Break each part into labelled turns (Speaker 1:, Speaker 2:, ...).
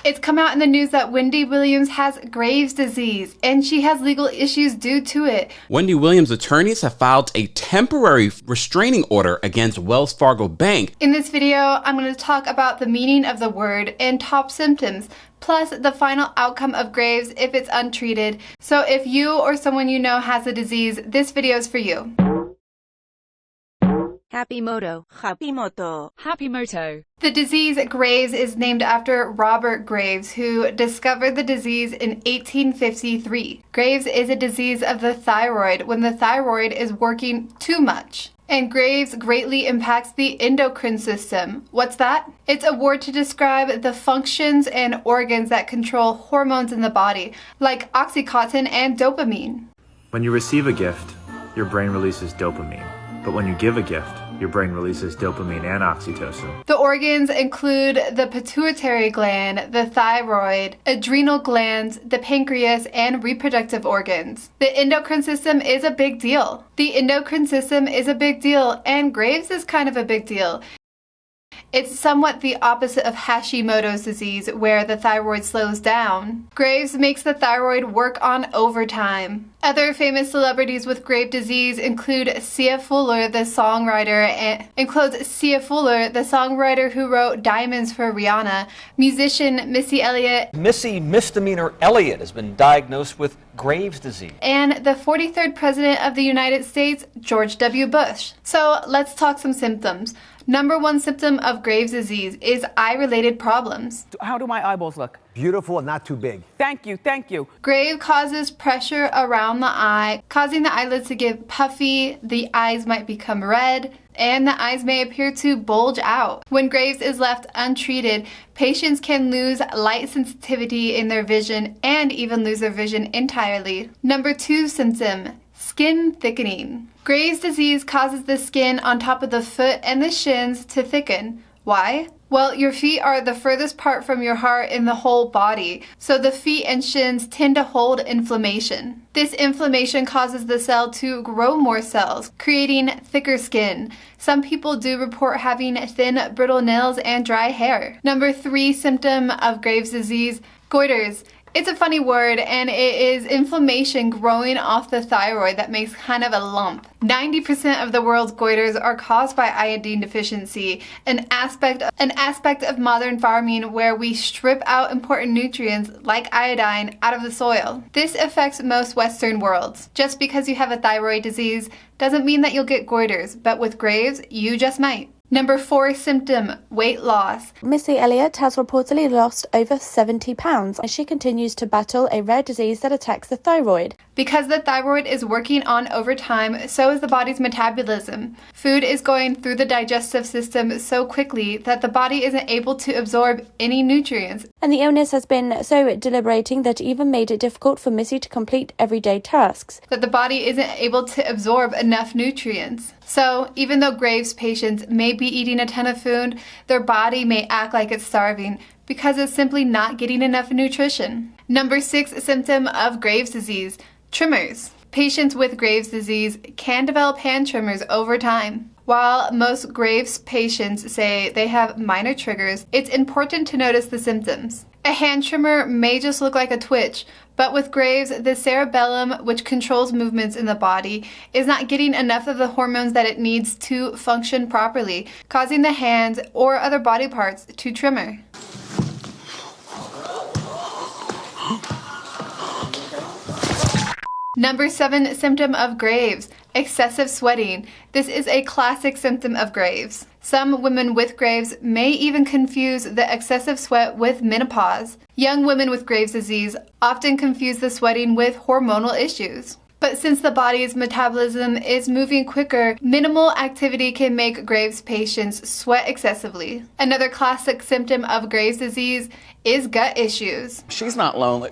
Speaker 1: It's come out in the news that Wendy Williams has Graves' disease, and she has legal issues due to it.
Speaker 2: Wendy Williams' attorneys have filed a temporary restraining order against Wells Fargo Bank.
Speaker 1: In this video, I'm going to talk about the meaning of the word and top symptoms, plus the final outcome of Graves if it's untreated. So if you or someone you know has the disease, this video is for you.
Speaker 3: HappiMoto.
Speaker 1: The disease Graves is named after Robert Graves, who discovered the disease in 1853. Graves is a disease of the thyroid when the thyroid is working too much. And Graves greatly impacts the endocrine system. What's that? It's a word to describe the functions and organs that control hormones in the body, like oxytocin and dopamine.
Speaker 4: When you receive a gift, your brain releases dopamine. But when you give a gift, your brain releases dopamine and oxytocin.
Speaker 1: The organs include the pituitary gland, the thyroid, adrenal glands, the pancreas, and reproductive organs. The endocrine system is a big deal. The endocrine system is a big deal, and Graves is kind of a big deal. It's somewhat the opposite of HappiMoto's disease, where the thyroid slows down. Graves makes the thyroid work on overtime. Other famous celebrities with Graves' disease include Sia Fuller, the songwriter, who wrote Diamonds for Rihanna, musician Missy Elliott.
Speaker 5: Missy Misdemeanor Elliott has been diagnosed with Graves' disease.
Speaker 1: And the 43rd President of the United States, George W. Bush. So let's talk some symptoms. Number one symptom of Graves' disease is eye-related problems.
Speaker 6: How do my eyeballs look?
Speaker 7: Beautiful and not too big.
Speaker 6: Thank you, thank you.
Speaker 1: Graves causes pressure around the eye, causing the eyelids to get puffy, the eyes might become red, and the eyes may appear to bulge out. When Graves is left untreated, patients can lose light sensitivity in their vision and even lose their vision entirely. Number two symptom, skin thickening. Graves' disease causes the skin on top of the foot and the shins to thicken. Why? Well, your feet are the furthest part from your heart in the whole body, so the feet and shins tend to hold inflammation. This inflammation causes the cell to grow more cells, creating thicker skin. Some people do report having thin, brittle nails and dry hair. Number three symptom of Graves' disease, goiters. It's a funny word, and it is inflammation growing off the thyroid that makes kind of a lump. 90% of the world's goiters are caused by iodine deficiency, an aspect of modern farming where we strip out important nutrients like iodine out of the soil. This affects most Western worlds. Just because you have a thyroid disease doesn't mean that you'll get goiters, but with Graves, you just might. Number four symptom, weight loss.
Speaker 8: Missy Elliott has reportedly lost over 70 pounds as she continues to battle a rare disease that attacks the thyroid.
Speaker 1: Because the thyroid is working on overtime, so is the body's metabolism. Food is going through the digestive system so quickly that the body isn't able to absorb any nutrients.
Speaker 8: And the illness has been so debilitating that it even made it difficult for Missy to complete everyday tasks.
Speaker 1: That the body isn't able to absorb enough nutrients. So, even though Graves patients may be eating a ton of food, their body may act like it's starving because it's simply not getting enough nutrition. Number six symptom of Graves' disease, tremors. Patients with Graves' disease can develop hand tremors over time. While most Graves patients say they have minor triggers, it's important to notice the symptoms. A hand tremor may just look like a twitch, but with Graves, the cerebellum, which controls movements in the body, is not getting enough of the hormones that it needs to function properly, causing the hands or other body parts to tremor. Number seven symptom of Graves, excessive sweating. This is a classic symptom of Graves. Some women with Graves may even confuse the excessive sweat with menopause. Young women with Graves' disease often confuse the sweating with hormonal issues. But since the body's metabolism is moving quicker, minimal activity can make Graves patients sweat excessively. Another classic symptom of Graves' disease is gut issues.
Speaker 5: She's not lonely.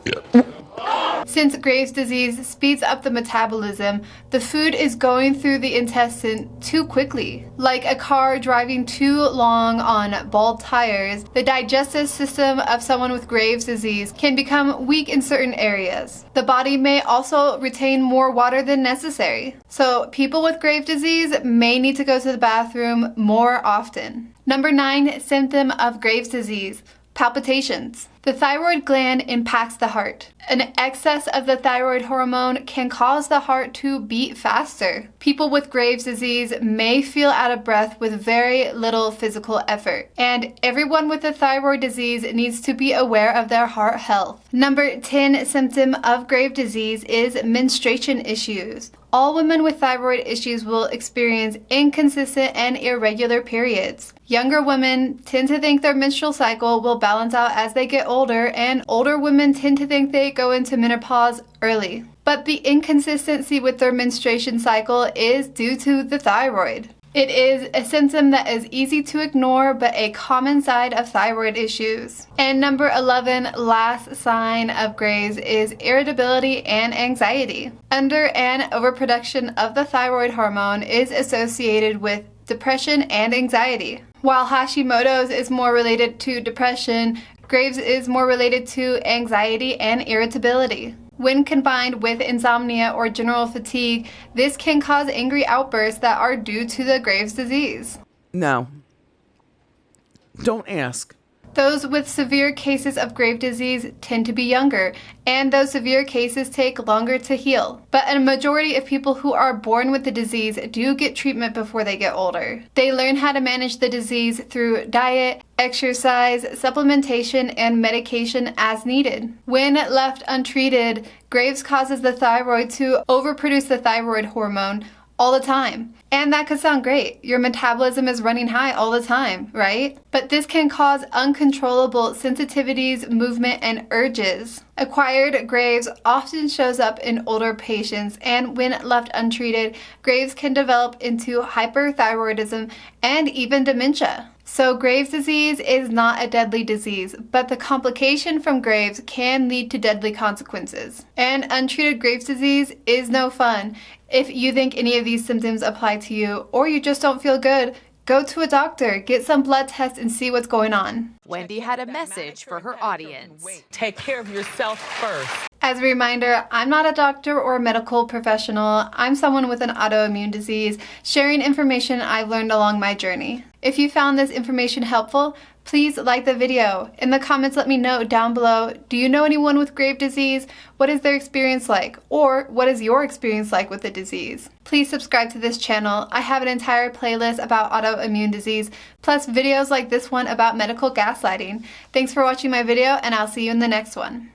Speaker 1: Since Graves' disease speeds up the metabolism, the food is going through the intestine too quickly. Like a car driving too long on bald tires, the digestive system of someone with Graves' disease can become weak in certain areas. The body may also retain more water than necessary. So people with Graves' disease may need to go to the bathroom more often. Number 9 symptom of Graves' disease, palpitations. The thyroid gland impacts the heart. An excess of the thyroid hormone can cause the heart to beat faster. People with Graves' disease may feel out of breath with very little physical effort. And everyone with a thyroid disease needs to be aware of their heart health. Number 10 symptom of Graves' disease is menstruation issues. All women with thyroid issues will experience inconsistent and irregular periods. Younger women tend to think their menstrual cycle will balance out as they get older, and older women tend to think they go into menopause early. But the inconsistency with their menstruation cycle is due to the thyroid. It is a symptom that is easy to ignore, but a common side of thyroid issues. And number 11, last sign of Graves, is irritability and anxiety. Under and overproduction of the thyroid hormone is associated with depression and anxiety. While Hashimoto's is more related to depression, Graves is more related to anxiety and irritability. When combined with insomnia or general fatigue, this can cause angry outbursts that are due to the Graves' disease.
Speaker 3: No. Don't ask.
Speaker 1: Those with severe cases of Graves' disease tend to be younger, and those severe cases take longer to heal. But a majority of people who are born with the disease do get treatment before they get older. They learn how to manage the disease through diet, exercise, supplementation, and medication as needed. When left untreated, Graves causes the thyroid to overproduce the thyroid hormone all the time. And that could sound great. Your metabolism is running high all the time, right? But this can cause uncontrollable sensitivities, movement, and urges. Acquired Graves often shows up in older patients, and when left untreated, Graves can develop into hyperthyroidism and even dementia. So Graves' disease is not a deadly disease, but the complication from Graves can lead to deadly consequences. And untreated Graves' disease is no fun. If you think any of these symptoms apply to you, or you just don't feel good, go to a doctor, get some blood tests, and see what's going on.
Speaker 7: Wendy had a message for her audience.
Speaker 6: Take care of yourself first.
Speaker 1: As a reminder, I'm not a doctor or a medical professional. I'm someone with an autoimmune disease, sharing information I've learned along my journey. If you found this information helpful, please like the video. In the comments, let me know down below, do you know anyone with Graves' disease? What is their experience like? Or what is your experience like with the disease? Please subscribe to this channel. I have an entire playlist about autoimmune disease, plus videos like this one about medical gaslighting. Thanks for watching my video, and I'll see you in the next one.